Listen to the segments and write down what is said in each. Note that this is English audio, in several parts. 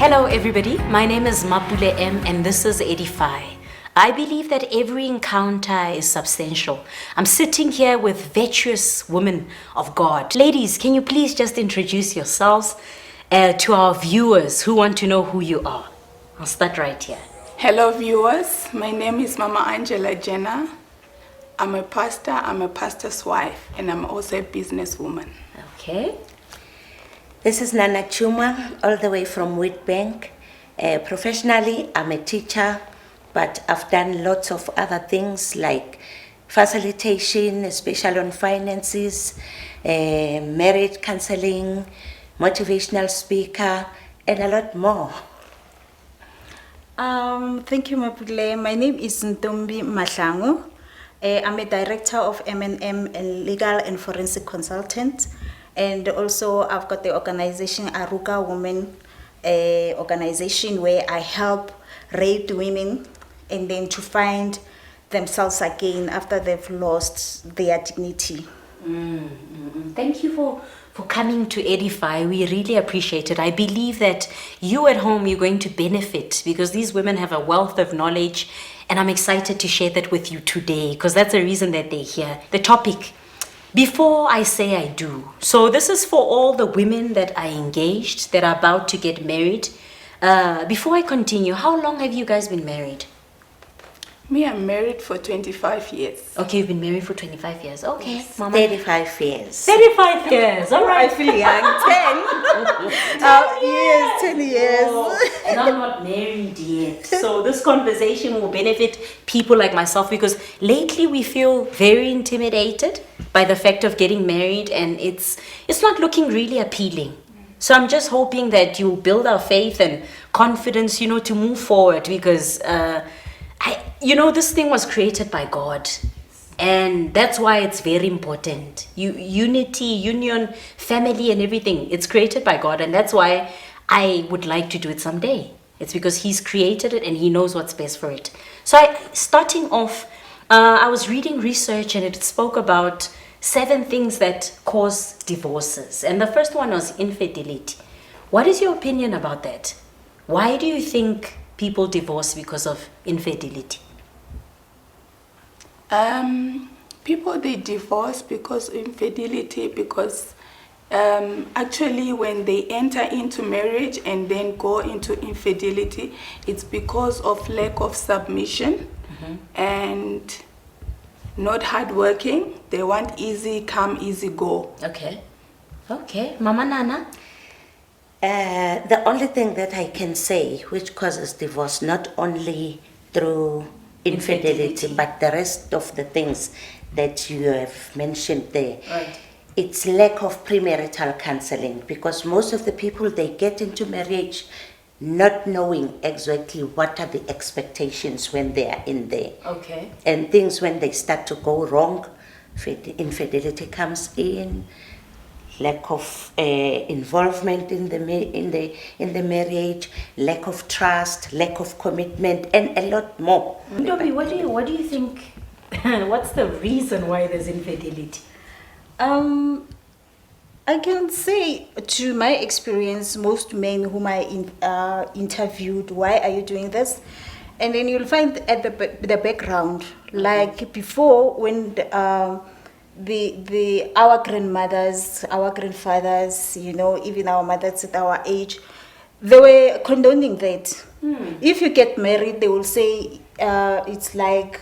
Hello everybody, my name is Mapule M and this is Edify. I believe that every encounter is substantial. I'm sitting here with virtuous women of God. Ladies, can you please just introduce yourselves to our viewers who want to know who you are? I'll start right here. Hello viewers, my name is Mama Angela Jenna. I'm a pastor, I'm a pastor's wife, and I'm also a businesswoman. Okay. This is Nana Chuma, all the way from Wheatbank. Professionally, I'm a teacher, but I've done lots of other things like facilitation, especially on finances, marriage counseling, motivational speaker, and a lot more. Thank you, Mapule. My name is Ntombi Mahlangu. I'm a director of M&M and legal and forensic consultant. And also I've got the organization Aruka Women organization where I help raped women and then to find themselves again after they've lost their dignity. Thank you for coming to Edify. We really appreciate it. I believe that you at home, you're going to benefit because these women have a wealth of knowledge and I'm excited to share that with you today because that's the reason that they're here. The topic, before I say I do. So this is for all the women that are engaged, that are about to get married. Before I continue, how long have you guys been married? Me, I'm married for 25 years. Okay, you've been married for 25 years. Okay, Yes, Mama. 35 years. 35 years, all right. I feel young. 10 years. Oh, and I'm not married yet. So this conversation will benefit people like myself because lately we feel very intimidated by the fact of getting married and it's not looking really appealing. So I'm just hoping that you build our faith and confidence, to move forward because this thing was created by God. And that's why it's very important. Unity, union, family and everything, it's created by God. And that's why I would like to do it someday. It's because He's created it and He knows what's best for it. So starting off, I was reading research and it spoke about 7 things that cause divorces. And the first one was infidelity. What is your opinion about that? Why do you think people divorce because of infidelity? People, they divorce because of infidelity, because actually when they enter into marriage and then go into infidelity, it's because of lack of submission and not hardworking. They want easy come, easy go. Okay. Mama Nana? The only thing that I can say which causes divorce, not only through infidelity, but the rest of the things that you have mentioned there, Right. it's lack of premarital counseling, because most of the people, they get into marriage not knowing exactly what are the expectations when they are in there. Okay. And things when they start to go wrong, infidelity comes in, lack of involvement in the marriage, lack of trust, lack of commitment, and a lot more. Ndobi, what do you think? What's the reason why there's infidelity? I can say, to my experience, most men whom I interviewed, why are you doing this? And then you'll find at the background, like before, when our grandmothers, our grandfathers, even our mothers at our age, they were condoning that. If you get married, they will say it's like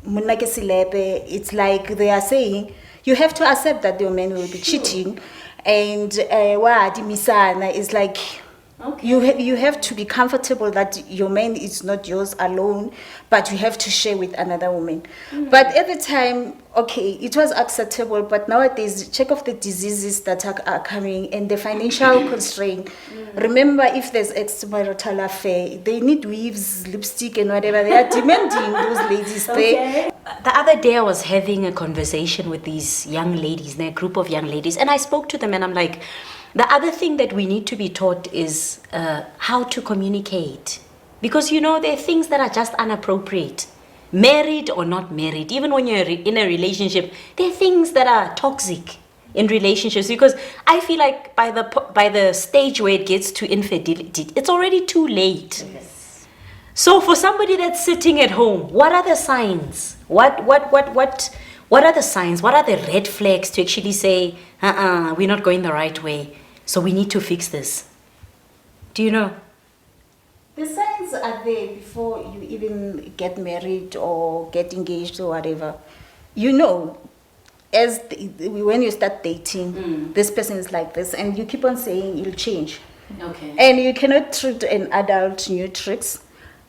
monna ke selepe. It's like they are saying you have to accept that your man will be cheating, and misana is like. Okay. You have to be comfortable that your man is not yours alone, but you have to share with another woman. But at the time, okay, it was acceptable, but nowadays, check off the diseases that are coming and the financial constraint. Remember, if there's extramarital affair, they need weaves, lipstick and whatever. They are demanding those ladies. Okay. The other day I was having a conversation with these young ladies, a group of young ladies, and I spoke to them and I'm like, the other thing that we need to be taught is how to communicate. Because, there are things that are just inappropriate. Married or not married, even when you're in a relationship, there are things that are toxic. in relationships, because I feel like by the stage where it gets to infidelity, it's already too late. So for somebody that's sitting at home, what are the signs? What are the signs? What are the red flags to actually say, we're not going the right way, so we need to fix this? Do you know? The signs are there before you even get married or get engaged or whatever. You know, when you start dating, this person is like this, and you keep on saying you'll change. Okay. And you cannot treat an adult new tricks.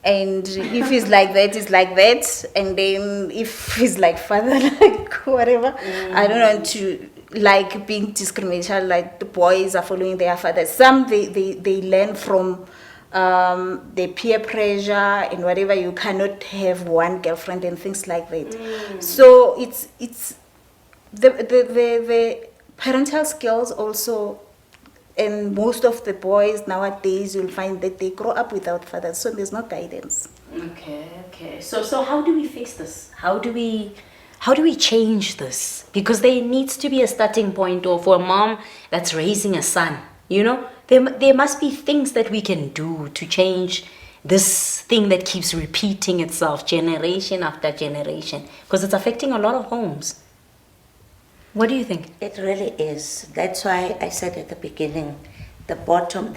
And if he's like that, he's like that. And then if he's like father, like whatever, I don't want to like being discriminatory, like the boys are following their father. Some they learn from the peer pressure and whatever. You cannot have one girlfriend and things like that. So it's the parental skills also. And most of the boys nowadays, you'll find that they grow up without fathers, so there's no guidance. Okay. So how do we fix this? How do we change this? Because there needs to be a starting point, or for a mom that's raising a son, you know, there must be things that we can do to change this thing that keeps repeating itself generation after generation, because it's affecting a lot of homes. What do you think? It really is. That's why I said at the beginning, the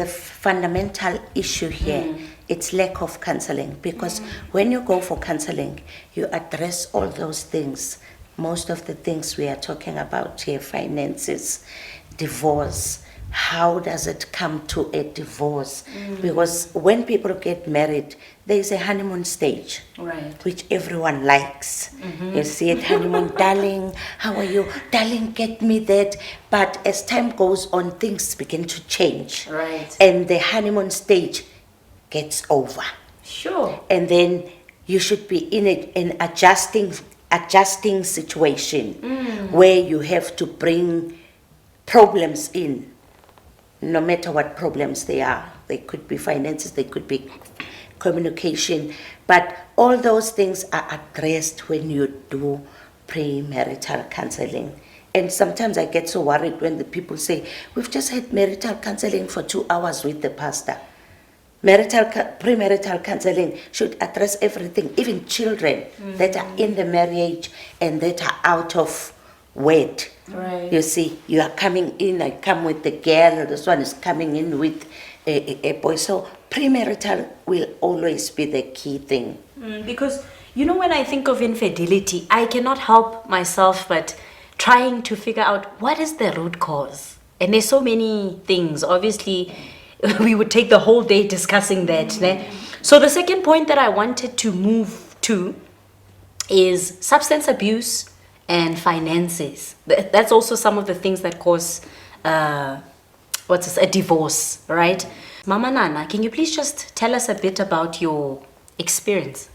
fundamental issue here, it's lack of counseling. Because when you go for counseling, you address all those things. Most of the things we are talking about here, finances, divorce. How does it come to a divorce? Because when people get married, there is a honeymoon stage, Right. which everyone likes. You see it, honeymoon, darling, how are you? Darling, get me that. But as time goes on, things begin to change. Right. And the honeymoon stage gets over. Sure. And then you should be in an adjusting situation where you have to bring problems in. No matter what problems they are. They could be finances, they could be communication, but all those things are addressed when you do premarital counseling. And sometimes I get so worried when the people say, we've just had marital counseling for 2 hours with the pastor. Premarital counseling should address everything, even children that are in the marriage and that are out of wed. Right. You see, you are coming in, I come with the girl, this one is coming in with a boy. So premarital will always be the key thing. Because, you know, when I think of infidelity, I cannot help myself but trying to figure out what is the root cause. And there's so many things. Obviously, we would take the whole day discussing that. Ne? So the second point that I wanted to move to is substance abuse and finances. That's also some of the things that cause a divorce, right? Mama Nana, can you please just tell us a bit about your experience?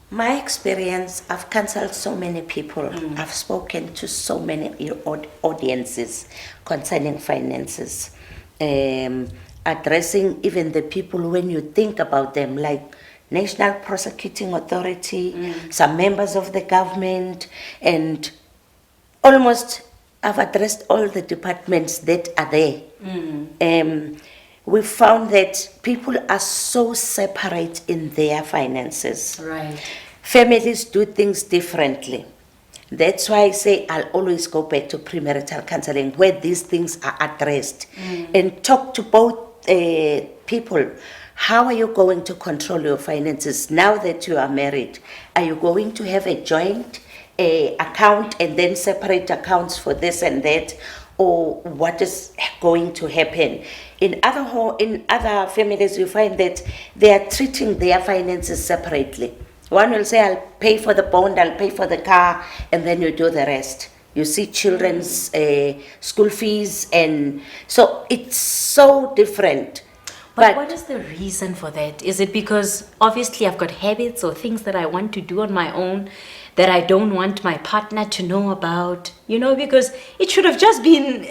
My experience, I've counseled so many people. I've spoken to so many audiences concerning finances. Addressing even the people when you think about them, like National Prosecuting Authority, some members of the government, and almost I've addressed all the departments that are there. We found that people are so separate in their finances. Right. Families do things differently. That's why I say I'll always go back to premarital counseling where these things are addressed and talk to both people. How are you going to control your finances now that you are married? Are you going to have a joint account and then separate accounts for this and that? Or what is going to happen? In other families, you find that they are treating their finances separately. One will say, I'll pay for the bond, I'll pay for the car, and then you do the rest. You see children's school fees, and so it's so different. But what is the reason for that? Is it because obviously I've got habits or things that I want to do on my own that I don't want my partner to know about? You know, because it should have just been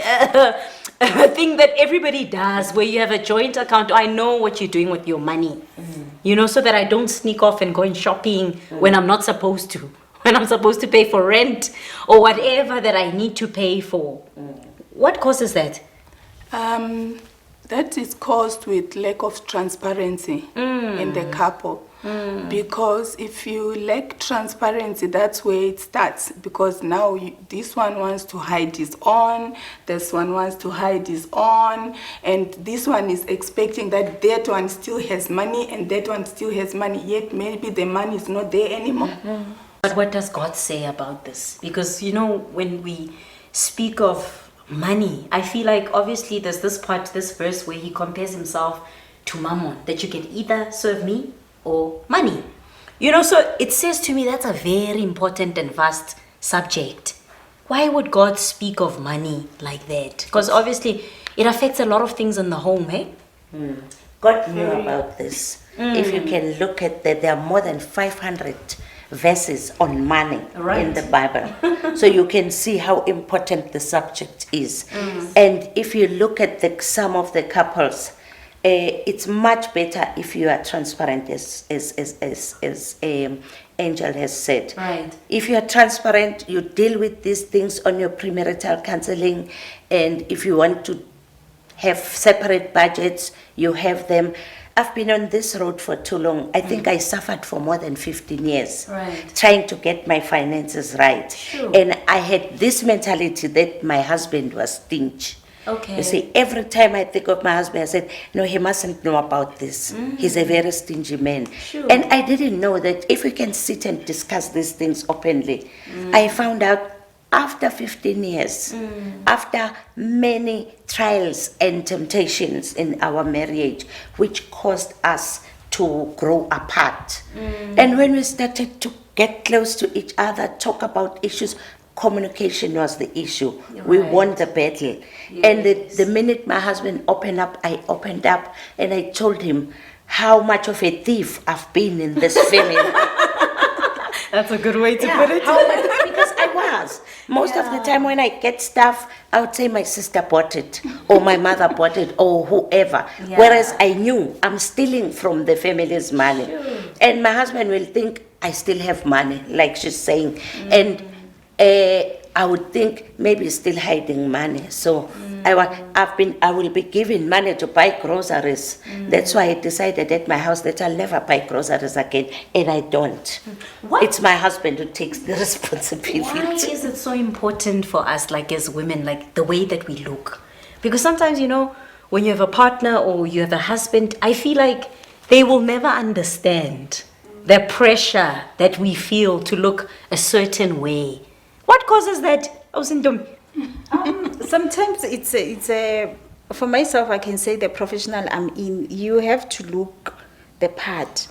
a thing that everybody does where you have a joint account. I know what you're doing with your money, you know, so that I don't sneak off and go in shopping when I'm not supposed to. when I'm supposed to pay for rent or whatever that I need to pay for. What causes that? That is caused with lack of transparency in the couple. Because if you lack transparency, that's where it starts. Because now this one wants to hide his own, this one wants to hide his own, and this one is expecting that that one still has money and that one still has money, yet maybe the money is not there anymore. But what does God say about this? Because, you know, when we speak of money, I feel like obviously there's this part, this verse where he compares himself to mammon, that you can either serve me or money. You know, so it says to me that's a very important and vast subject. Why would God speak of money like that? Because obviously it affects a lot of things in the home, eh? God knew about this. If you can look at that, there are more than 500 verses on money in the Bible. So you can see how important the subject is. And if you look at some of the couples, it's much better if you are transparent, as Angel has said. Right. If you are transparent, you deal with these things on your premarital counseling, and if you want to have separate budgets, you have them. I've been on this road for too long. I think I suffered for more than 15 years trying to get my finances right. Sure. And I had this mentality that my husband was stingy. Okay. You see, every time I think of my husband, I said, no, he mustn't know about this. He's a very stingy man. Sure. And I didn't know that if we can sit and discuss these things openly. I found out after 15 years, after many trials and temptations in our marriage, which caused us to grow apart. And when we started to get close to each other, talk about issues, communication was the issue. We won the battle. And the minute my husband opened up, I opened up and I told him how much of a thief I've been in this family. That's a good way to put it. Because I was. Most of the time when I get stuff, I would say my sister bought it, or my mother bought it, or whoever. Yeah. Whereas I knew I'm stealing from the family's money. And my husband will think I still have money, like she's saying. And I would think maybe he's still hiding money. So I will be giving money to buy groceries. That's why I decided at my house that I'll never buy groceries again, and I don't. What? It's my husband who takes the responsibility. Why is it so important for us, like as women, like the way that we look? Because sometimes, you know, when you have a partner or you have a husband, I feel like they will never understand the pressure that we feel to look a certain way. What causes that? Sometimes it's a for myself I can say the professional I'm in, you have to look the part.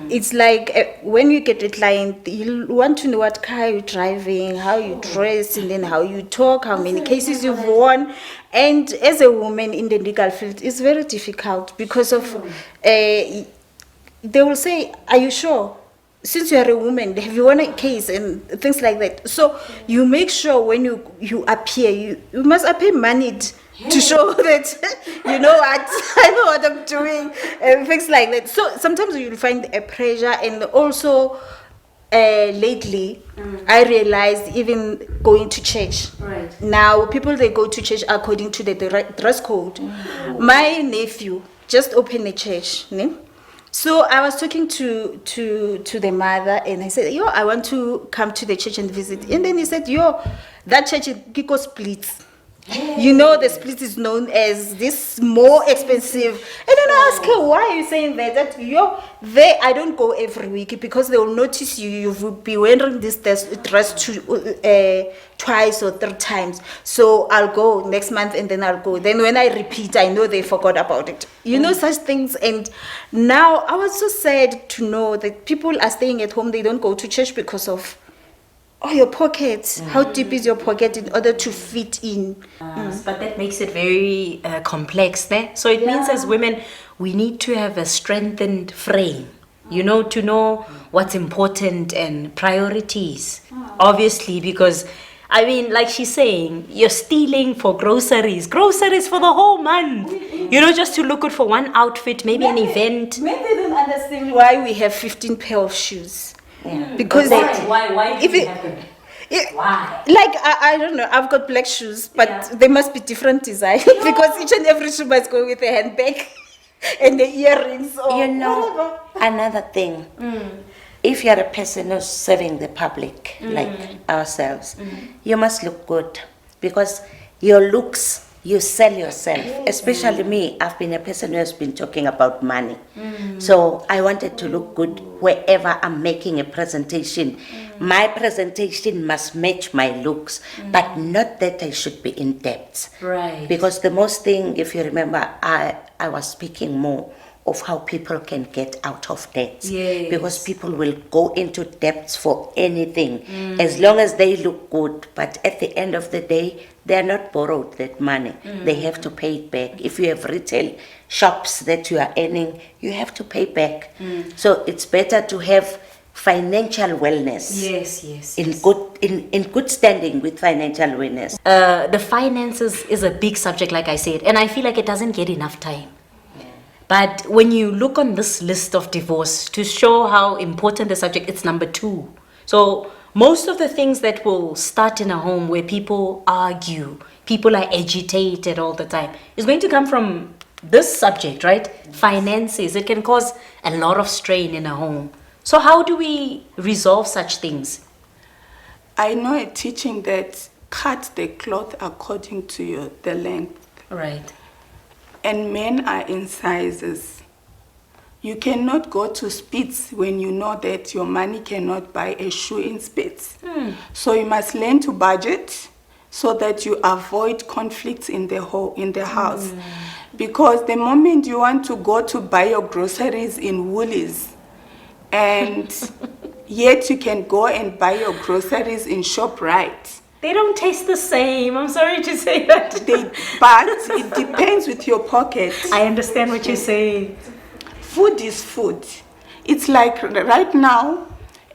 It's like when you get a client, you want to know what car you're driving, how you dress, and then how you talk, how many cases you've won. And as a woman in the legal field, it's very difficult because of they will say, are you sure? Since you are a woman, have you won a case and things like that? So you make sure when you appear, you must appear moneyed to show that you know what I know what I'm doing and things like that. So sometimes you'll find a pressure, and also lately I realized even going to church. Right. Now people they go to church according to the dress code. My nephew just opened a church. So I was talking to the mother, and I said, I want to come to the church and visit. And then he said, that church is Kiko Splits. You know, the split is known as this more expensive. And then I asked her, why are you saying that? That I don't go every week because they will notice you will be wearing this dress twice or 3 times. So I'll go next month and then I'll go. Then when I repeat, I know they forgot about it. You know, such things. And now I was so sad to know that people are staying at home. They don't go to church because of your pockets. How deep is your pocket in order to fit in? But that makes it very complex. So it means as women, we need to have a strengthened frame, you know, to know what's important and priorities. Obviously, because, I mean, like she's saying, you're stealing for groceries for the whole month, you know, just to look good for one outfit, maybe an event. Maybe they don't understand why we have 15 pair of shoes. Because Why if did it it- happen? it- Why? like I don't know, I've got black shoes, but Yeah. they must be different design because each and every shoe must go with a handbag and the earrings or You know, whatever. another thing, if you're a person who's serving the public, like ourselves, you must look good because your looks, you sell yourself. Especially me, I've been a person who has been talking about money. So I wanted to look good wherever I'm making a presentation. My presentation must match my looks, but not that I should be in debt. Right. Because the most thing, if you remember, I was speaking more of how people can get out of debt. Yes. Because people will go into debts for anything as long as they look good. But at the end of the day, they are not borrowed that money. They have to pay it back. If you have retail shops that you are earning, you have to pay back. So it's better to have financial wellness. Yes. In good standing with financial wellness. The finances is a big subject, like I said, and I feel like it doesn't get enough time. But when you look on this list of divorce to show how important the subject, it's number 2. So most of the things that will start in a home where people argue, people are agitated all the time, is going to come from this subject, right? Finances. It can cause a lot of strain in a home. So how do we resolve such things? I know a teaching that cut the cloth according to the length. Right. And men are in sizes. You cannot go to Spitz when you know that your money cannot buy a shoe in Spitz. So you must learn to budget so that you avoid conflicts in the house. Because the moment you want to go to buy your groceries in Woolies, and yet you can go and buy your groceries in ShopRite. They don't taste the same. I'm sorry to say that. But it depends with your pocket. I understand what you're saying. Food is food. It's like right now,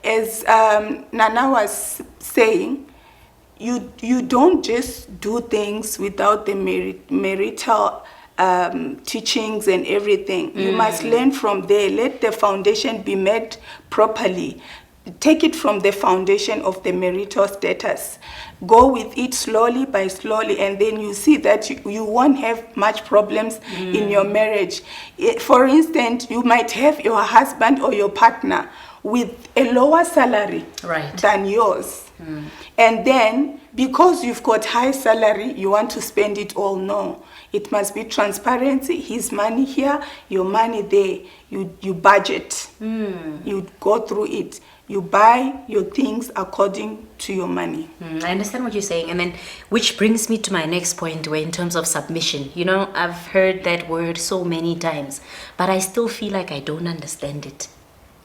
as Nana was saying, you don't just do things without the marital teachings and everything. You must learn from there. Let the foundation be made properly. Take it from the foundation of the marital status. Go with it slowly by slowly, and then you see that you won't have much problems in your marriage. For instance, you might have your husband or your partner with a lower salary than yours. And then, because you've got high salary, you want to spend it all. No. It must be transparency. His money here, your money there. You budget. You go through it. You buy your things according to your money. I understand what you're saying. And then, which brings me to my next point, where in terms of submission, you know, I've heard that word so many times, but I still feel like I don't understand it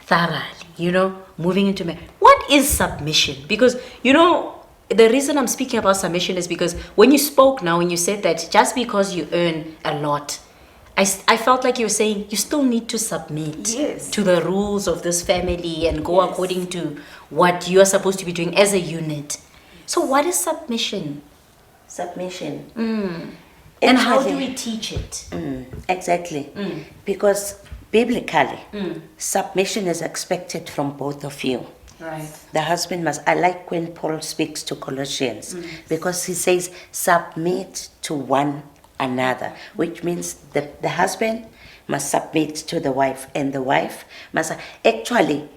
thoroughly, you know, moving into marriage. What is submission? Because, you know, the reason I'm speaking about submission is because when you spoke now, when you said that just because you earn a lot, I felt like you were saying you still need to submit to the rules of this family and go according to what you are supposed to be doing as a unit. So what is submission? Submission. And how do we teach it? Exactly. Because biblically, submission is expected from both of you. Right. The husband must, I like when Paul speaks to Colossians, because he says, submit to one another, which means that the husband must submit to the wife, and the wife must. Actually,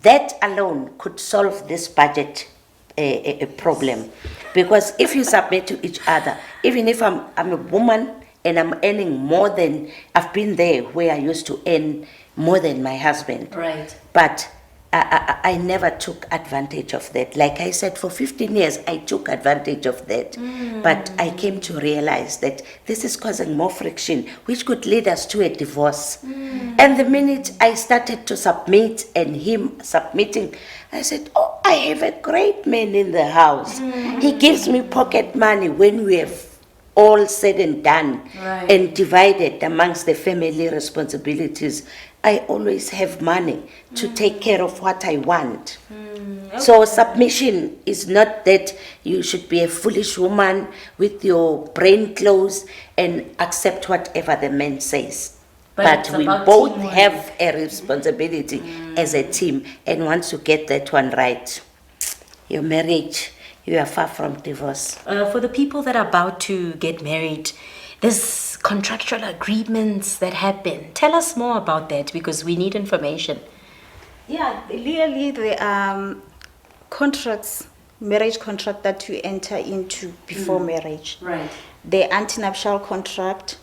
that alone could solve this budget a problem, because if you submit to each other, even if I'm a woman and I'm earning more than, I've been there where I used to earn more than my husband, Right. but I never took advantage of that. Like I said, for 15 years, I took advantage of that. But I came to realize that this is causing more friction, which could lead us to a divorce. And the minute I started to submit and him submitting, I said, oh, I have a great man in the house. He gives me pocket money when we have all said and done and divided amongst the family responsibilities. I always have money to take care of what I want. So submission is not that you should be a foolish woman with your brain closed and accept whatever the man says. But it's we about both teamwork. have a responsibility as a team, and once you get that one right, your marriage, you are far from divorce. For the people that are about to get married, there's contractual agreements that happen. Tell us more about that because we need information. Yeah, really the contracts, marriage contract that you enter into before marriage. Right. The antenuptial contract,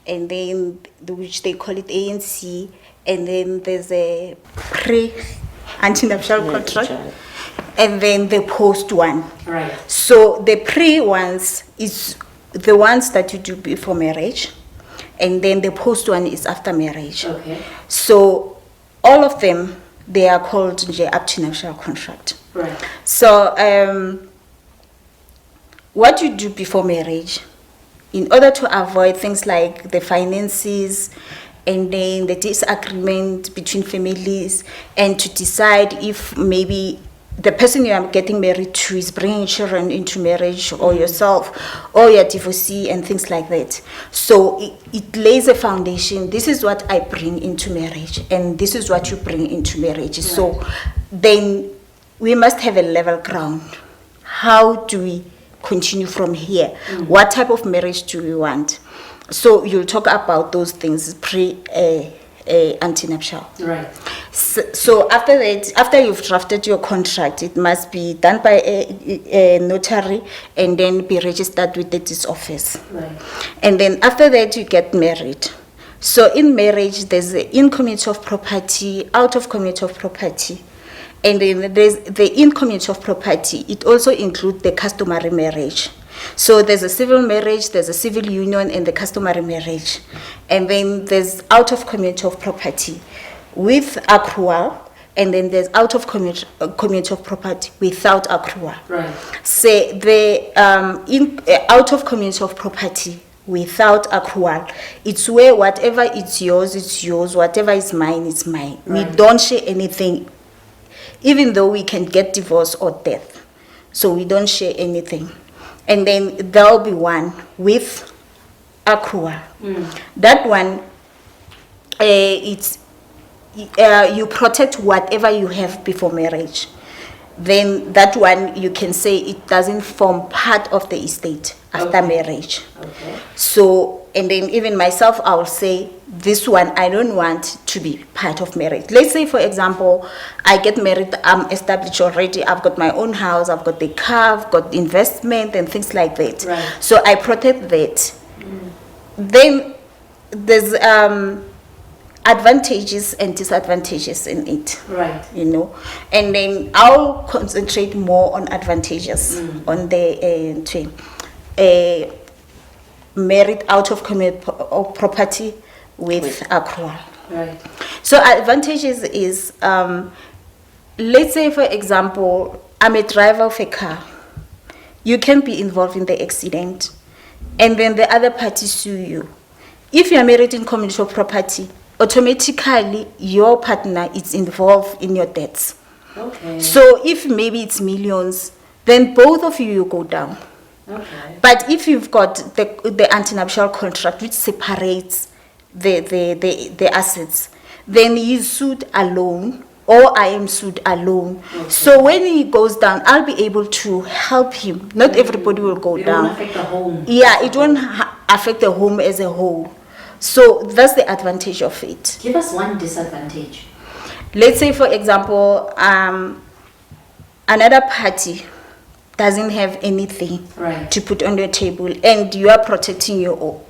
and then which they call it ANC, and then there's a pre-antenuptial contract, and then the post one. Right. So the pre ones is the ones that you do before marriage, and then the post one is after marriage. Okay. So all of them, they are called the antenuptial contract. Right. So what you do before marriage, in order to avoid things like the finances and then the disagreement between families, and to decide if maybe the person you are getting married to is bringing children into marriage, or yourself, or your divorcee, and things like that. So it lays a foundation. This is what I bring into marriage, and this is what you bring into marriage. Right. So then we must have a level ground. How do we continue from here? What type of marriage do we want? So you'll talk about those things antenuptial. Right. So after that, after you've drafted your contract, it must be done by a notary and then be registered with the deeds office. Right. And then after that, you get married. So in marriage, there's the in community of property, out of community of property. And then there's the in community of property. It also includes the customary marriage. So there's a civil marriage, there's a civil union, and the customary marriage. And then there's out of community of property with accrual, and then there's out of community of property without accrual. Right. Say the out of community of property without accrual, it's where whatever is yours, it's yours. Whatever is mine, it's mine. Right. We don't share anything, even though we can get divorce or death. So we don't share anything. And then there will be one with accrual. That one, it's you protect whatever you have before marriage. Then that one, you can say it doesn't form part of the estate after marriage. Okay. So, and then even myself, I will say this one, I don't want to be part of marriage. Let's say, for example, I get married, I'm established already, I've got my own house, I've got the car, I've got investment and things like that. Right. So I protect that. Then there's advantages and disadvantages in it. Right. You know, and then I'll concentrate more on advantages, on the married out of community of property with accrual. Right. So advantages is, let's say for example, I'm a driver of a car. You can be involved in the accident, and then the other party sue you. If you are married in community of property, automatically your partner is involved in your debts. Okay. So if maybe it's millions, then both of you go down. Okay. But if you've got the antenuptial contract which separates the assets, then he's sued alone, or I am sued alone. Okay. So when he goes down, I'll be able to help him. Not everybody will go It down. won't affect the home. Yeah, it won't affect the home as a whole. So that's the advantage of it. Give us one disadvantage. Let's say, for example, another party doesn't have anything Right. to put on your table, and you are protecting your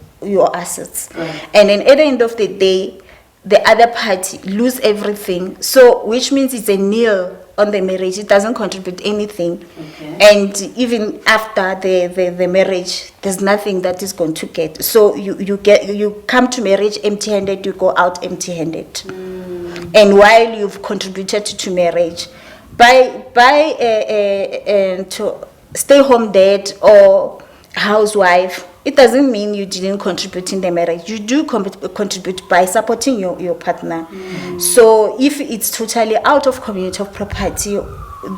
assets. Right. And then at the end of the day, the other party lose everything. So, which means it's a nil on the marriage. It doesn't contribute anything. Okay. And even after the marriage, there's nothing that is going to get. So you come to marriage empty-handed, you go out empty-handed. And while you've contributed to marriage, by to stay home dad or housewife, it doesn't mean you didn't contribute in the marriage. You do contribute by supporting your partner. So if it's totally out of community of property,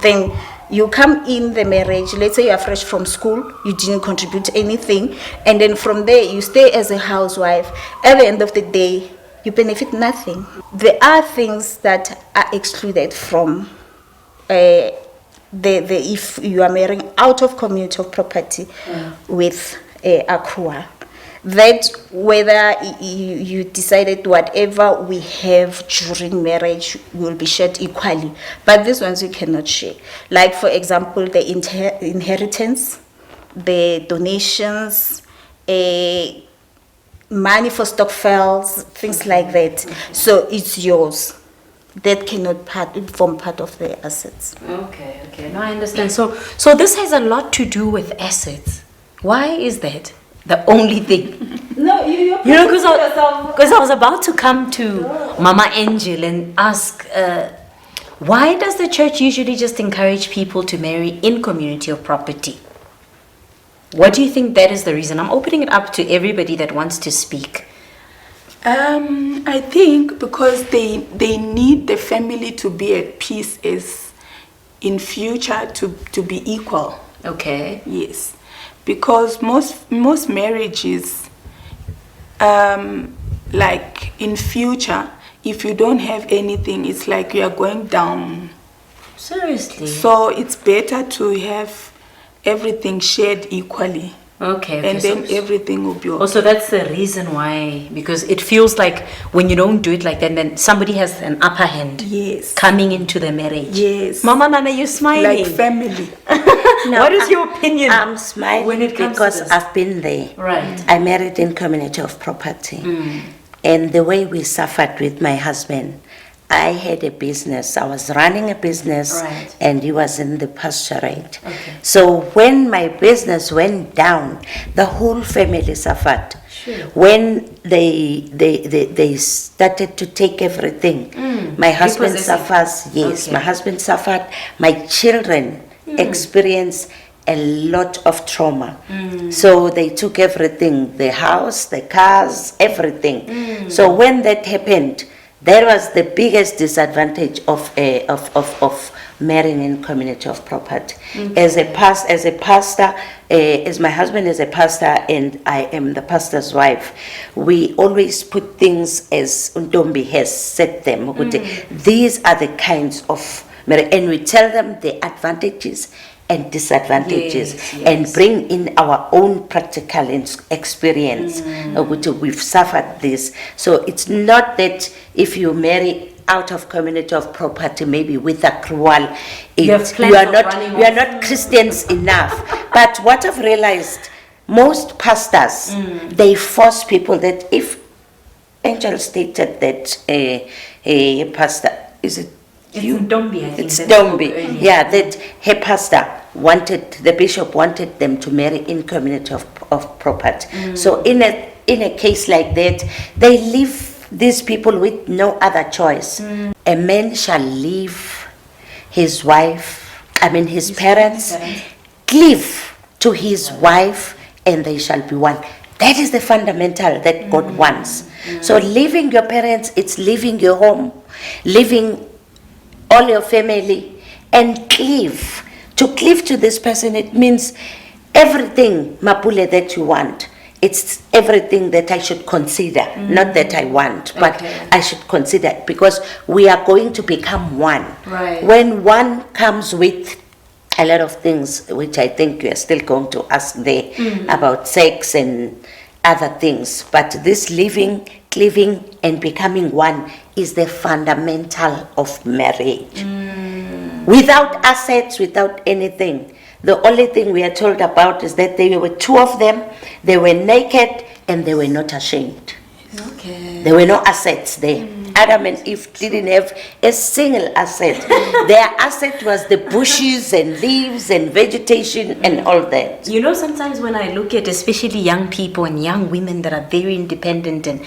then you come in the marriage. Let's say you are fresh from school, you didn't contribute anything, and then from there you stay as a housewife. At the end of the day, you benefit nothing. There are things that are excluded from the if you are marrying out of community of property with accrual. That whether you decided whatever we have during marriage will be shared equally, but these ones you cannot share. Like for example, the inheritance, the donations, money for stock files, things like that. So it's yours. That cannot form part of the assets. Okay. No, I understand. So this has a lot to do with assets. Why is that the only thing? No, you know, because I was about to come to Mama Angel and ask, why does the church usually just encourage people to marry in community of property? What do you think that is the reason? I'm opening it up to everybody that wants to speak. I think because they need the family to be at peace as in future to be equal. Okay. Yes, because most marriages, like in future, if you don't have anything, it's like you are going down. Seriously? So it's better to have everything shared equally. Okay. And then everything will be okay. Also, that's the reason why, because it feels like when you don't do it like that, then somebody has an upper hand. Yes. Coming into the marriage. Yes. Mama Nana, you're smiling. Like family. No, What is your opinion? I'm smiling when it comes to because this? I've been there. Right. I married in community of property. And the way we suffered with my husband, I had a business. I was running a business, Right. and he was in the pastorate. Okay. So when my business went down, the whole family suffered. Sure. When they started to take everything, my husband Repossessing. suffers. Yes, Okay. my husband suffered. My children experienced a lot of trauma. So they took everything, the house, the cars, everything. So when that happened, that was the biggest disadvantage of marrying in community of property. As a pastor, as my husband is a pastor and I am the pastor's wife, we always put things as Undombi has said them. These are the kinds of marriage, and we tell them the advantages and disadvantages, Yes. and bring in our own practical experience. We've suffered this. So it's not that if you marry out of community of property, maybe with accrual, You have plans of running you are not Christians enough. But what I've realized, most pastors, they force people that if Angel stated that a pastor, is it It's you? Ndombi, I think. It's that's Ndombi. earlier. Yeah, that her pastor the bishop wanted them to marry in community of property. So in a case like that, they leave these people with no other choice. A man shall leave his wife, his parents, cleave to his wife, and they shall be one. That is the fundamental that God wants. So leaving your parents, it's leaving your home, leaving all your family, and cleave. To cleave to this person, it means everything, Mapule, that you want. It's everything that I should consider, not that I want, but Okay. I should consider, because we are going to become one. Right. When one comes with a lot of things, which I think you are still going to ask there about sex and other things, but this living, cleaving, and becoming one is the fundamental of marriage. Without assets, without anything. The only thing we are told about is that there were two of them, they were naked, and they were not ashamed. Okay. There were no assets there. Adam and Eve didn't have a single asset. Their asset was the bushes and leaves and vegetation and all that. You know, sometimes when I look at especially young people and young women that are very independent, and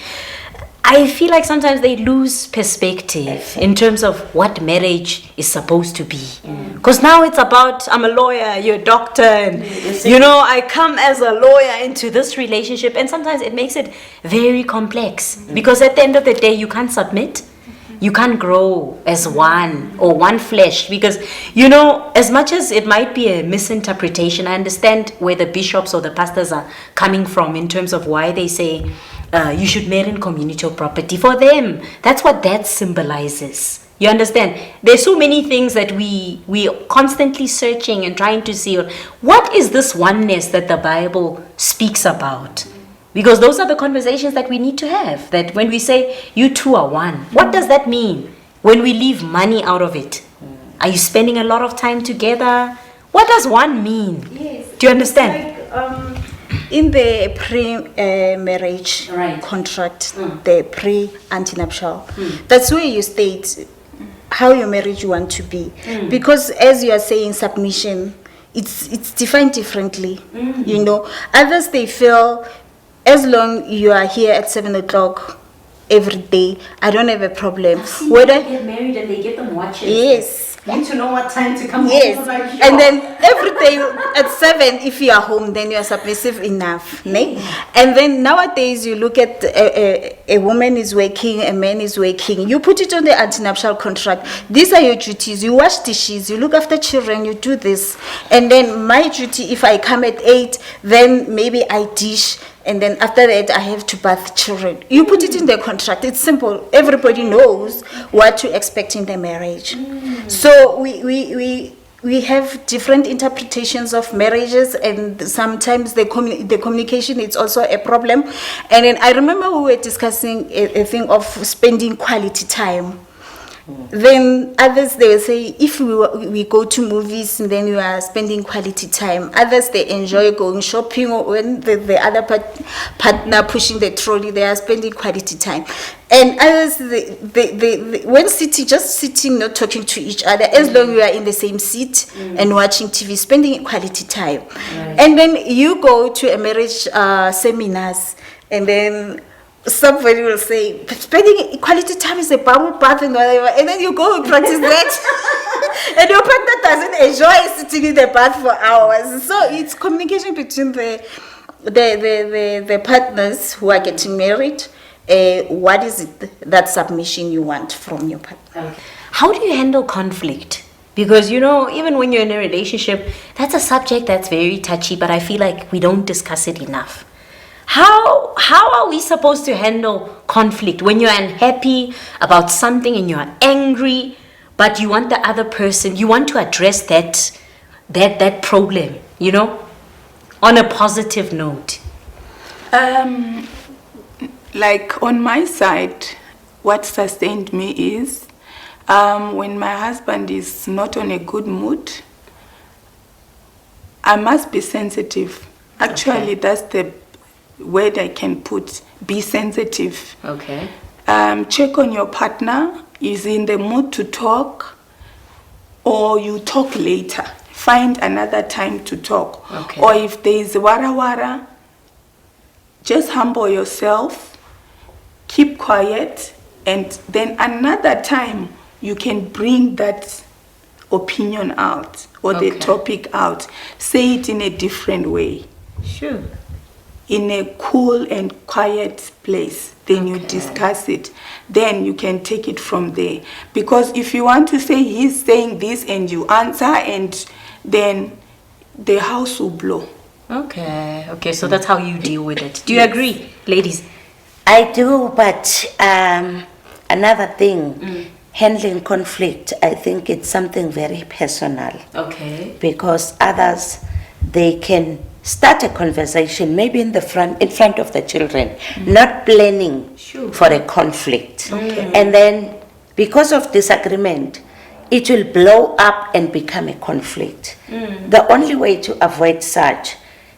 I feel like sometimes they lose perspective in terms of what marriage is supposed to be. Because now it's about, I'm a lawyer, you're a doctor, and you know, I come as a lawyer into this relationship, and sometimes it makes it very complex. Because at the end of the day, you can't submit. You can't grow as one or one flesh, because, you know, as much as it might be a misinterpretation, I understand where the bishops or the pastors are coming from in terms of why they say you should marry in community or property. For them, that's what that symbolizes. You understand? There's so many things that we are constantly searching and trying to see. What is this oneness that the Bible speaks about? Because those are the conversations that we need to have. That when we say, you two are one, what does that mean? When we leave money out of it, are you spending a lot of time together? What does one mean? Yes. Do you understand? Like, in the pre-marriage Right. contract, the pre-antenuptial, that's where you state how your marriage you want to be. Because as you are saying, submission, it's defined differently. You know, others they feel as long you are here at 7 o'clock every day, I don't have a problem. Whether they get married and they get them watches. Yes. Want to know what time to come Yes, home? Like, and then every day at 7, if you are home, then you are submissive enough. Ne? And then nowadays, you look at a woman is working, a man is working. You put it on the antenuptial contract. These are your duties. You wash dishes, you look after children, you do this. And then my duty, if I come at 8, then maybe I dish. And then after that, I have to bath children. You put it in the contract. It's simple. Everybody knows what to expect in the marriage. So we have different interpretations of marriages, and sometimes the communication is also a problem. And then I remember we were discussing a thing of spending quality time. Then others they will say if we go to movies and then we are spending quality time. Others they enjoy going shopping, or when the other partner pushing the trolley, they are spending quality time. And others they when sitting not talking to each other, as long as you are in the same seat and watching TV, spending quality time. Right. And then you go to a marriage seminars, and then somebody will say, spending quality time is a bubble bath and whatever, and then you go and practice that, and your partner doesn't enjoy sitting in the bath for hours. So it's communication between the partners who are getting married. What is it that submission you want from your partner? Okay. How do you handle conflict? Because, you know, even when you're in a relationship, that's a subject that's very touchy, but I feel like we don't discuss it enough. How are we supposed to handle conflict when you're unhappy about something and you're angry, but you want the other person, you want to address that problem, you know, on a positive note? Like on my side, what sustained me is when my husband is not on a good mood, I must be sensitive. Actually, that's the word I can put, be sensitive. Okay. Check on your partner. Is he in the mood to talk, or you talk later? Find another time to talk. Okay. Or if there is wara, just humble yourself, keep quiet, and then another time you can bring that opinion out or the topic out. Say it in a different way. Sure. In a cool and quiet place, then you discuss it. Then you can take it from there. Because if you want to say he's saying this and you answer, and then the house will blow. Okay, so that's how you deal with it. Do you agree, ladies? I do, but another thing, handling conflict, I think it's something very personal. Okay. Because others, they can start a conversation maybe in front of the children, not planning for a conflict. And then because of disagreement, it will blow up and become a conflict. The only way to avoid such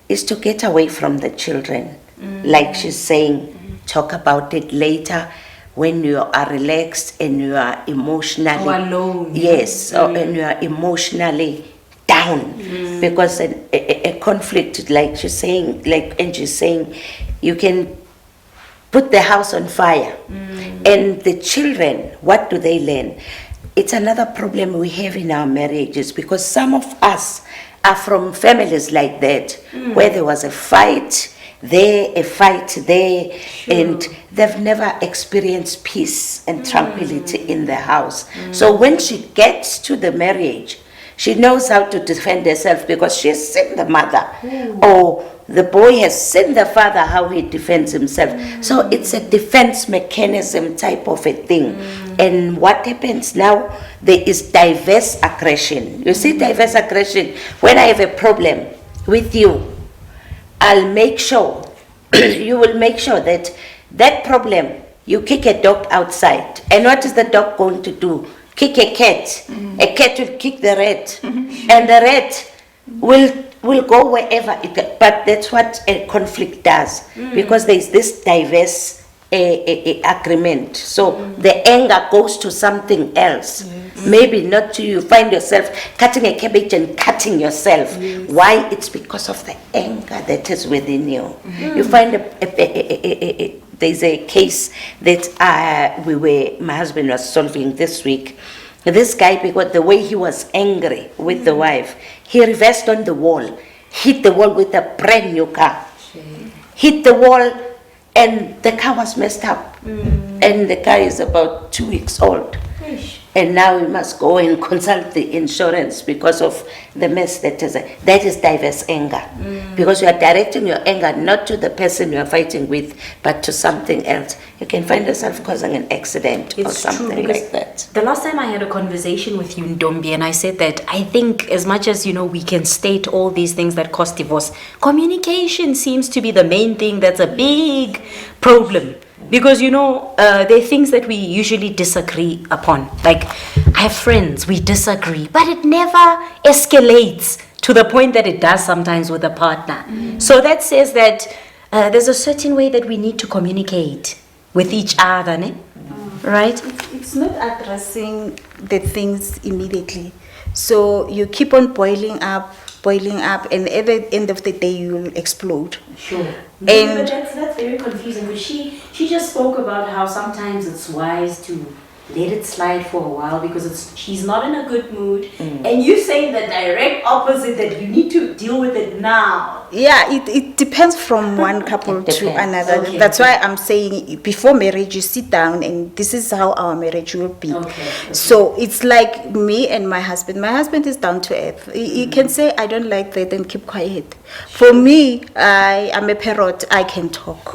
is to get away from the children. Like she's saying, talk about it later when you are relaxed and you are emotionally alone. Yes, and you are emotionally down. Because a conflict, like she's saying, like Angie's saying, you can put the house on fire. And the children, what do they learn? It's another problem we have in our marriages, because some of us are from families like that, where there was a fight there, and they've never experienced peace and tranquility in the house. So when she gets to the marriage, She knows how to defend herself because she's seen the mother. Or the boy has seen the father, how he defends himself. So it's a defense mechanism type of a thing. And what happens now, there is diverse aggression. You see, diverse aggression, when I have a problem with you, I'll make sure, you will make sure that that problem, you kick a dog outside. And what is the dog going to do? Kick a cat. A cat will kick the rat. And the rat will go wherever it goes. But that's what a conflict does. Because there is this diverse agreement. So the anger goes to something else. Maybe not to you. Find yourself cutting a cabbage and cutting yourself. Why? It's because of the anger that is within you. You find there's a case that my husband was solving this week. This guy, because the way he was angry with the wife, he reversed on the wall, hit the wall with a brand new car. Hit the wall, and the car was messed up. And the car is about 2 weeks old. And now we must go and consult the insurance because of the mess that is diverse anger. Because you are directing your anger not to the person you are fighting with, but to something else. You can find yourself causing an accident or something like that. The last time I had a conversation with you, Ndombi, and I said that I think as much as, we can state all these things that cause divorce, communication seems to be the main thing that's a big problem. Because, there are things that we usually disagree upon. Like, I have friends, we disagree, but it never escalates to the point that it does sometimes with a partner. So that says that there's a certain way that we need to communicate with each other, ne? Right? It's not addressing the things immediately. So you keep on boiling up, and at the end of the day, you will explode. Sure. And that's very confusing. But she just spoke about how sometimes it's wise to let it slide for a while because she's not in a good mood. And you say the direct opposite, that you need to deal with it now. yeah, it depends from one couple It to depends. another. Okay. That's why I'm saying before marriage, you sit down and this is how our marriage will be. Okay. So it's like me and my husband. My husband is down to earth. He can say, I don't like that, and keep quiet. For me, I am a parrot. I can talk.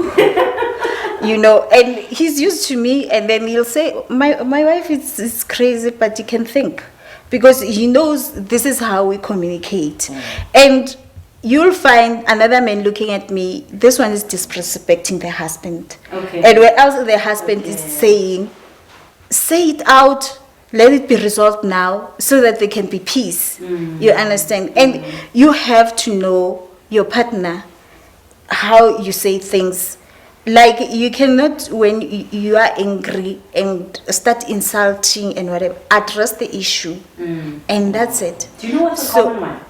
And he's used to me, and then he'll say, my wife is crazy, but he can think. Because he knows this is how we communicate. And you'll find another man looking at me, this one is disrespecting the husband. Okay. And where else the husband is saying, say it out, let it be resolved now, so that there can be peace. You understand? And you have to know your partner, how you say things. Like, you cannot, when you are angry and start insulting and whatever, address the issue. And that's it. Do you know what's a So- common one?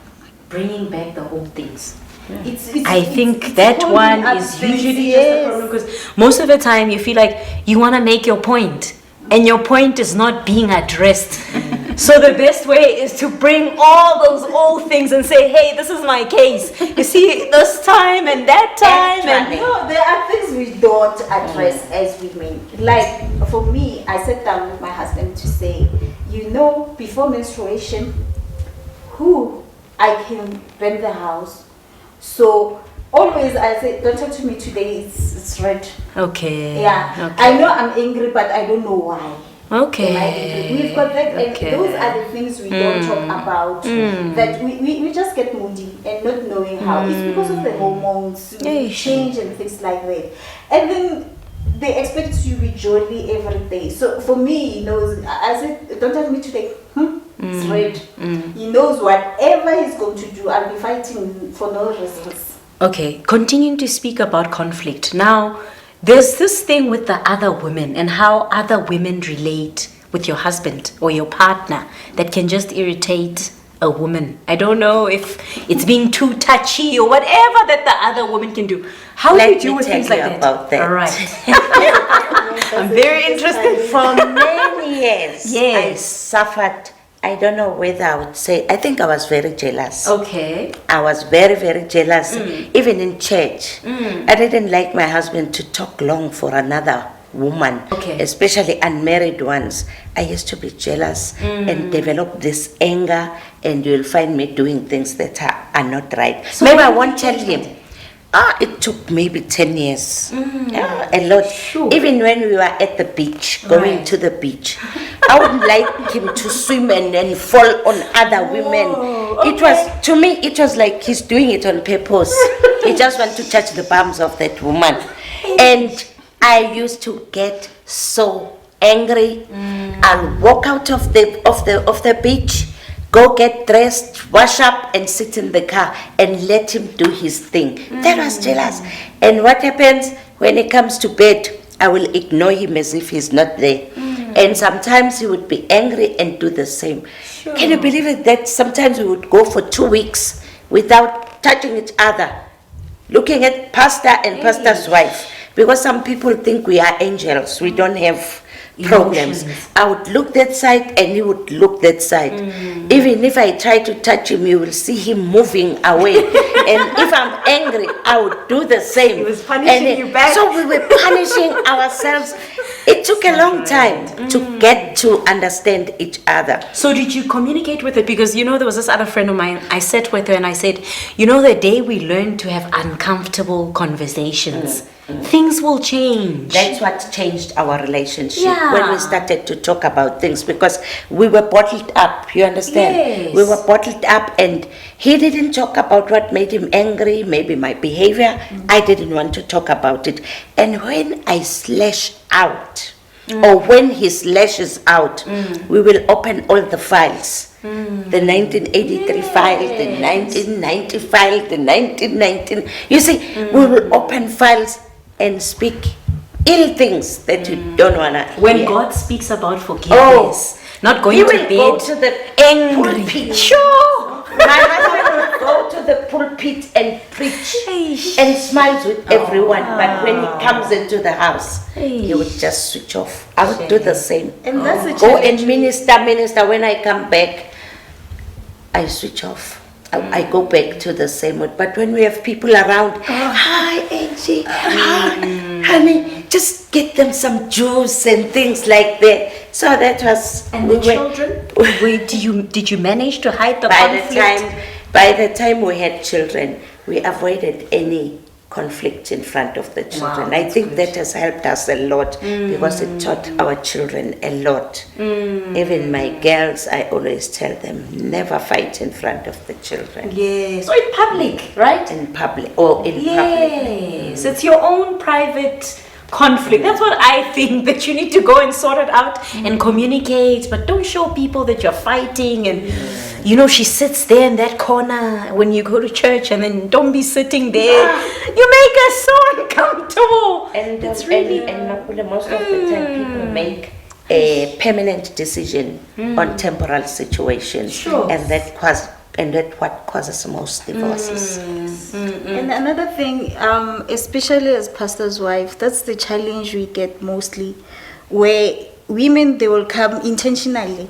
Bringing back the old things. It's I think that holding one up is things, usually just the yes. problem because most of the time you feel like you want to make your point and your point is not being addressed. So the best way is to bring all those old things and say, hey, this is my case. You see, this time and that time. Actually. No, there are things we don't address as women. Like, for me, I sat down with my husband to say, before menstruation, I can rent the house. So always I say, don't talk to me today, it's red. Okay. Yeah. Okay. I know I'm angry, but I don't know why. Okay. Am I angry? We've got that, and Okay. those are the things we don't talk about. That we just get moody and not knowing how. It's because of the hormones, we Yeesh. change and things like that. And then they expect you to be jolly every day. So for me, he knows. I said, don't tell me today. It's red. He knows whatever he's going to do, I'll be fighting for no reasons. Okay, continuing to speak about conflict. Now, there's this thing with the other women and how other women relate with your husband or your partner that can just irritate a woman. I don't know if it's being too touchy or whatever that the other woman can do. How do you Let deal me with tell things you like that? about that. All right. I'm very interested. For many years, I Yes. suffered. I don't know whether I would say, I think I was very jealous. Okay. I was very, very jealous, even in church. I didn't like my husband to talk long for another woman, Okay. especially unmarried ones, I used to be jealous and develop this anger, and you'll find me doing things that are not right. So Maybe when I did won't you tell change him. that? It took maybe 10 years. Yeah, a lot. Sure. Even when we were at the beach, going Right. to the beach, I would like him to swim and fall on other women. It was, to me, it was like he's doing it on purpose. He just wants to touch the bums of that woman. And I used to get so angry. I'll walk out of the beach, go get dressed, wash up, and sit in the car and let him do his thing. That was jealous. And what happens when it comes to bed? I will ignore him as if he's not there. And sometimes he would be angry and do the same. Can you believe it that sometimes we would go for 2 weeks without touching each other, looking at pastor and pastor's wife? Because some people think we are angels, we don't have problems. Emotions. I would look that side and he would look that side. Even if I try to touch him, you will see him moving away. And if I'm angry, I would do the same. He was punishing you back. So we were punishing ourselves. It took a long time to get to understand each other. So did you communicate with it? Because there was this other friend of mine, I sat with her and I said, the day we learn to have uncomfortable conversations, things will change. That's what changed our relationship Yeah. when we started to talk about things, because we were bottled up, you understand? Yes. We were bottled up and he didn't talk about what made him angry, maybe my behavior. I didn't want to talk about it. And when I slash out, or when he slashes out, we will open all the files. The 1983 file, the 1990 file, the 1919. You see, we will open files and speak ill things that you don't want to When hear. God speaks about forgiveness, not going He to will go bed to the angry. pulpit. Sure. My husband will go to the pulpit and preach and smiles with everyone. But when he comes into the house, he would just switch off. I would do the same. And that's the Go challenge. and minister. When I come back, I switch off. I go back to the same mood. But when we have people around, hi Angie, hi, honey, just get them some juice and things like that. So that was. And we the were- children? Wait, did you manage to hide the by conflict? by the time we had children, we avoided any conflict in front of the children. I that's think good. that has helped us a lot because it taught our children a lot. Even my girls, I always tell them, never fight in front of the children. Yes. So in public, right? In public or in public. Yes. It's your own private conflict. That's what I think, that you need to go and sort it out and communicate, but don't show people that you're fighting. And she sits there in that corner when you go to church, and then don't be sitting there. You make us so uncomfortable. And it's really and Makula, most of the time people make a permanent decision on temporal situations. Sure. And that what causes most divorces. And another thing, especially as pastor's wife, that's the challenge we get mostly, where women, they will come intentionally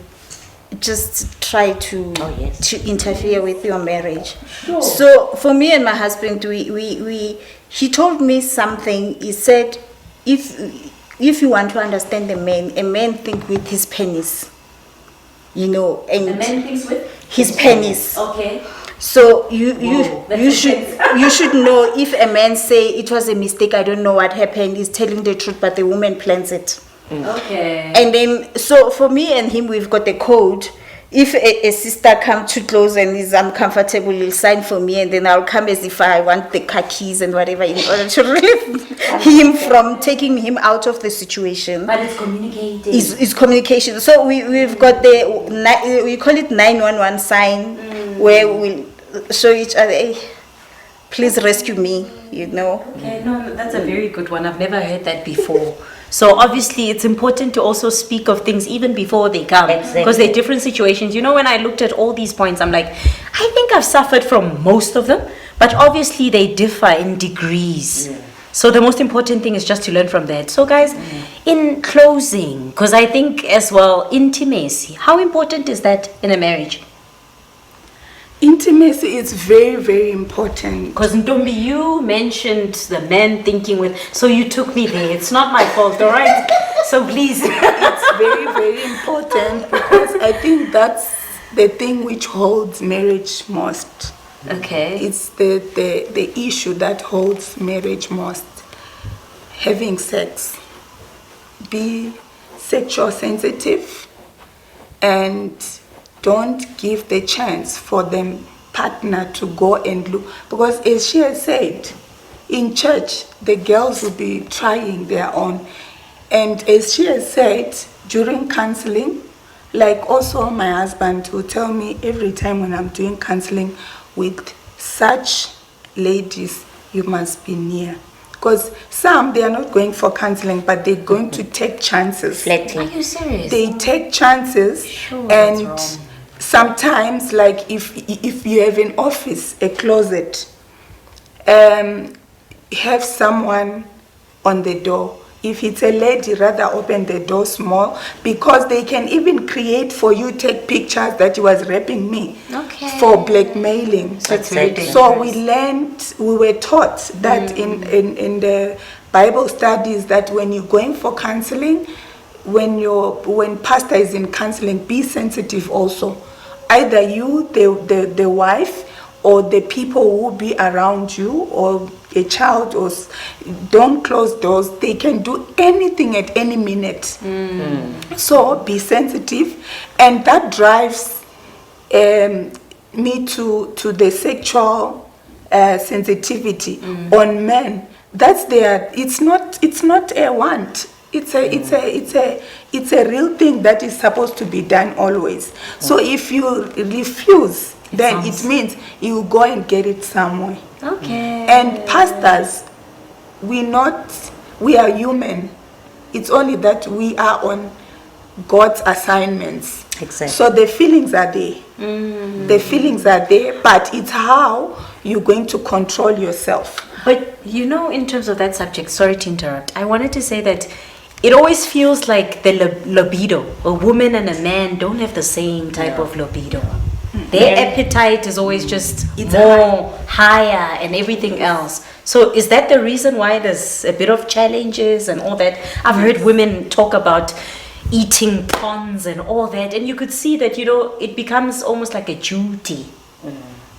just try to Oh, yes. to interfere with your marriage. So for me and my husband, he told me something. He said, if you want to understand a man think with his penis, and The man thinks with his penis. Okay. So Whoa, you that's should intense. you should know, if a man say it was a mistake, I don't know what happened, he's telling the truth, but the woman plans it. Okay. And then, so for me and him, we've got a code. If a sister comes too close and is uncomfortable, he'll sign for me, and then I'll come as if I want the car keys and whatever, in order to relieve him from taking him out of the situation. But it's communicating. Is communication. So we've got we call it 911 sign, where we'll show each other, hey, please rescue me, Okay, no, that's a very good one. I've never heard that before. So obviously it's important to also speak of things even before they come. Exactly. Because they're different situations. When I looked at all these points, I'm like, I think I've suffered from most of them, but obviously they differ in degrees. So the most important thing is just to learn from that. So guys, in closing, because I think as well, intimacy, how important is that in a marriage? Intimacy is very, very important. Because Ntombi, you mentioned the men thinking with, so you took me there. It's not my fault, all right? So please. It's very, very important because I think that's the thing which holds marriage most. Okay. It's the issue that holds marriage most. Having sex. Be sexual sensitive and don't give the chance for the partner to go and look. Because as she has said, in church, the girls will be trying their own. And as she has said, during counseling, like also my husband will tell me every time when I'm doing counseling with such ladies, you must be near. Because some, they are not going for counseling, but they're going to take chances. Are you serious? They take chances, Sure, and that's wrong. sometimes, like if you have an office, a closet, have someone on the door. If it's a lady, rather open the door small, because they can even create for you, take pictures that you was raping me for blackmailing. So it's very dangerous. So we were taught that in the Bible studies that when you're going for counseling, when pastor is in counseling, be sensitive also. Either you, the wife, or the people who will be around you, or a child, or don't close doors. They can do anything at any minute. So be sensitive, and that drives me to the sexual sensitivity on men. That's their. It's not a want. It's a real thing that is supposed to be done always. So if you refuse, then it means you go and get it somewhere. Okay. And pastors, we are human. It's only that we are on God's assignments. Exactly. So the feelings are there. The feelings are there, but it's how you're going to control yourself. But you know, in terms of that subject, sorry to interrupt, I wanted to say that it always feels like the libido, a woman and a man don't have the same type of libido. Their appetite is always just more higher and everything else. So is that the reason why there's a bit of challenges and all that? I've heard women talk about eating prawns and all that, and you could see that, you know, it becomes almost like a duty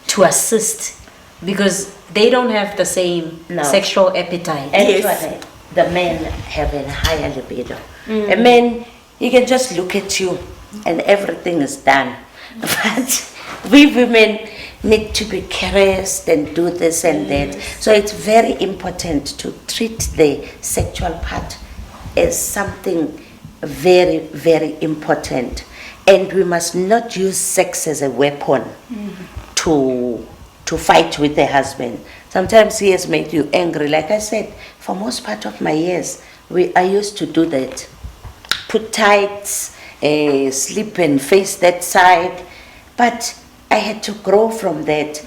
to assist because they don't have the same sexual appetite. Actually, the men have a higher libido. A man, he can just look at you and everything is done. But we women need to be caressed and do this and that. So it's very important to treat the sexual part as something very, very important. And we must not use sex as a weapon to fight with the husband. Sometimes he has made you angry. Like I said, for most part of my years, I used to do that. Put tights, sleep and face that side. But I had to grow from that.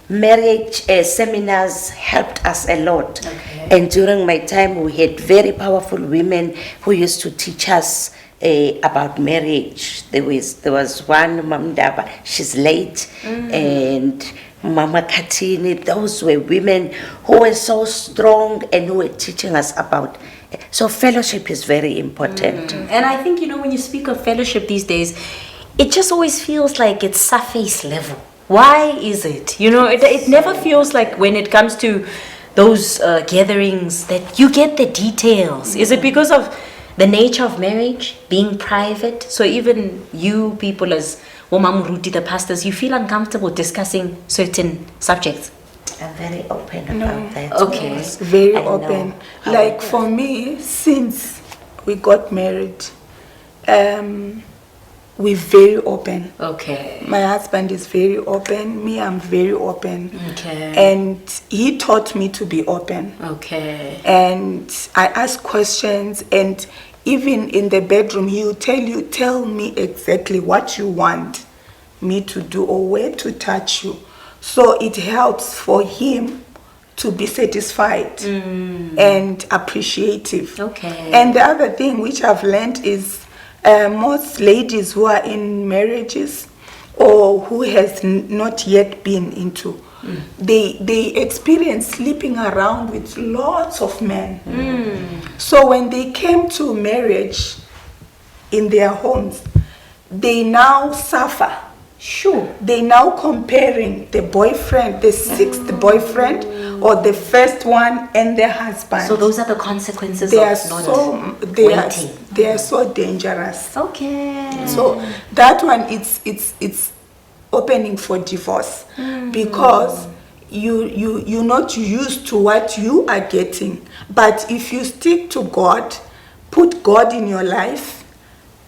Marriage seminars helped us a lot. And during my time, we had very powerful women who used to teach us about marriage. There was one, Mama Daba, she's late, and Mama Katini. Those were women who were so strong and who were teaching us about. So fellowship is very important. And I think, you know, when you speak of fellowship these days, it just always feels like it's surface level. Why is it? You know, it never feels like when it comes to those gatherings that you get the details. Is it because of the nature of marriage being private? So even you people as Womamuruti, the pastors, you feel uncomfortable discussing certain subjects? I'm very open about that. Okay. Yes. Very I know. open. Like for me, since we got married, we're very open. Okay. My husband is very open. Me, I'm very open. Okay. And he taught me to be open. Okay. And I ask questions, and even in the bedroom, he will tell me exactly what you want me to do or where to touch you. So it helps for him to be satisfied and appreciative. Okay. And the other thing which I've learned is most ladies who are in marriages, or who has not yet been into, they experience sleeping around with lots of men. So when they came to marriage in their homes, they now suffer. Sure. They now comparing the boyfriend, the sixth boyfriend, or the first one, and their husband. So those are the consequences They are of not waiting. waiting. They are so dangerous. Okay. So that one, it's opening for divorce, because you're not used to what you are getting. But if you stick to God, put God in your life,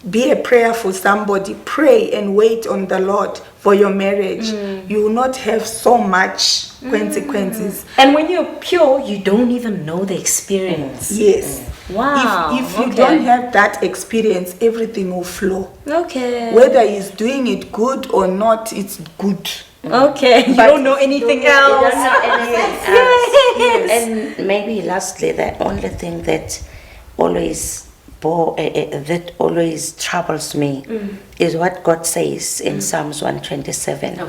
be a prayer for somebody, pray and wait on the Lord for your marriage, you will not have so much consequences. And when you're pure, you don't even know the experience. Yes. Wow. If you okay. don't have that experience, everything will flow. Okay. Whether he's doing it good or not, it's good. Okay. You But don't know anything else. Yes. And maybe lastly, the only thing that always that always troubles me is what God says in Psalms 127,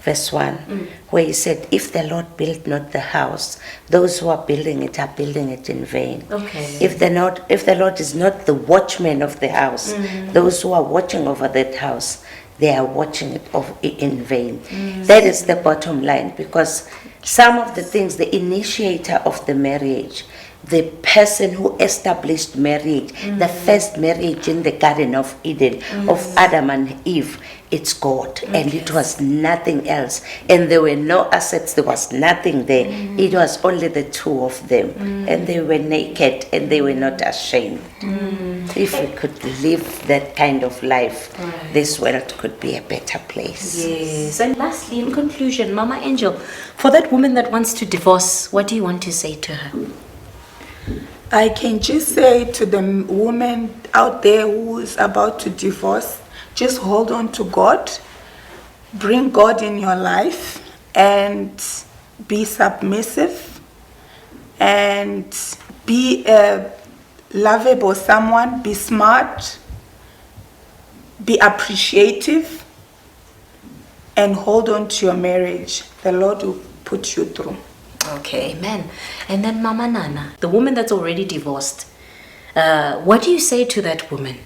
verse 1, where He said, "If the Lord build not the house, those who are building it are building it in vain." Okay. If the Lord is not the watchman of the house, those who are watching over that house, they are watching it in vain. That is the bottom line, because some of the things, the initiator of the marriage, the person who established marriage, the first marriage in the Garden of Eden, of Adam and Eve, it's God. And it was nothing else. And there were no assets, there was nothing there. It was only the two of them. And they were naked and they were not ashamed. If we could live that kind of life, this world could be a better place. Yes. And lastly, in conclusion, Mama Angel, for that woman that wants to divorce, what do you want to say to her? I can just say to the woman out there who is about to divorce, just hold on to God, bring God in your life, and be submissive, and be a lovable someone, be smart, be appreciative, and hold on to your marriage. The Lord will put you through. Okay, amen. And then Mama Nana, the woman that's already divorced, what do you say to that woman?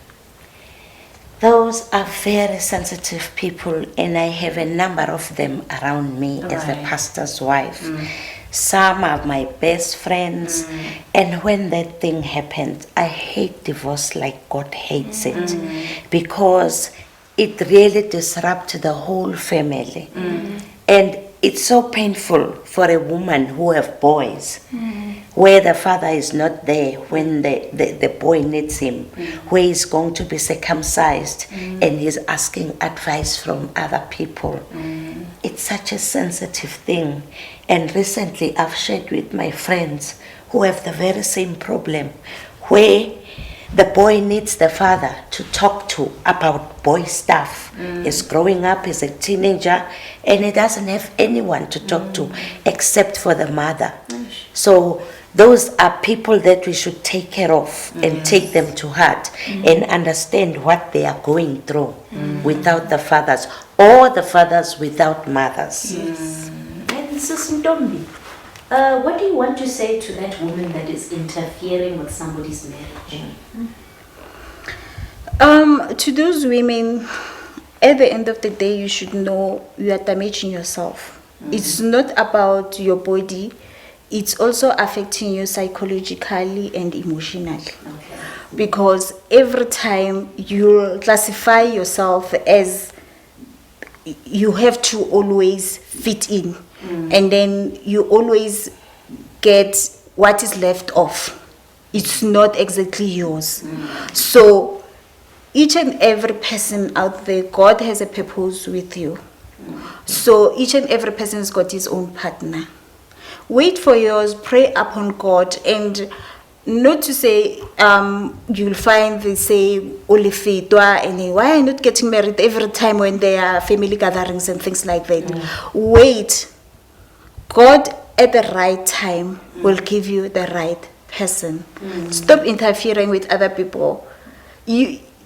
Those are very sensitive people, and I have a number of them around me as a pastor's wife. Some are my best friends, and when that thing happens, I hate divorce like God hates it, because it really disrupts the whole family. And it's so painful for a woman who have boys, where the father is not there when the boy needs him, where he's going to be circumcised and he's asking advice from other people. It's such a sensitive thing. And recently I've shared with my friends who have the very same problem, where the boy needs the father to talk to about boy stuff. He's growing up, he's a teenager, and he doesn't have anyone to talk to except for the mother. So those are people that we should take care of and take them to heart and understand what they are going through without the fathers, or the fathers without mothers. And Sis Ntombi, what do you want to say to that woman that is interfering with somebody's marriage? To those women, at the end of the day, you should know you are damaging yourself. It's not about your body, it's also affecting you psychologically and emotionally. Because every time you classify yourself as you have to always fit in, and then you always get what is left off. It's not exactly yours. So each and every person out there, God has a purpose with you. So each and every person has got his own partner. Wait for yours, pray upon God, and not to say you'll find they say olifitwa and why are you not getting married every time when there are family gatherings and things like that. Wait, God at the right time will give you the right person. Stop interfering with other people.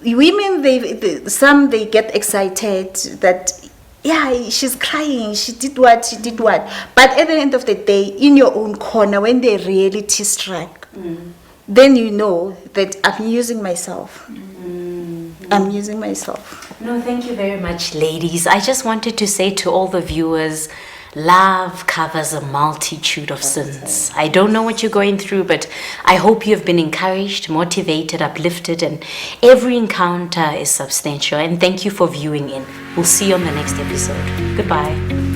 Women, some get excited that yeah, she's crying, she did what. But at the end of the day, in your own corner, when the reality strike, then you know that I'm using myself. I'm using myself. No, thank you very much, ladies. I just wanted to say to all the viewers, love covers a multitude of sins. I don't know what you're going through, but I hope you've been encouraged, motivated, uplifted, and every encounter is substantial. And thank you for viewing in. We'll see you on the next episode. Goodbye.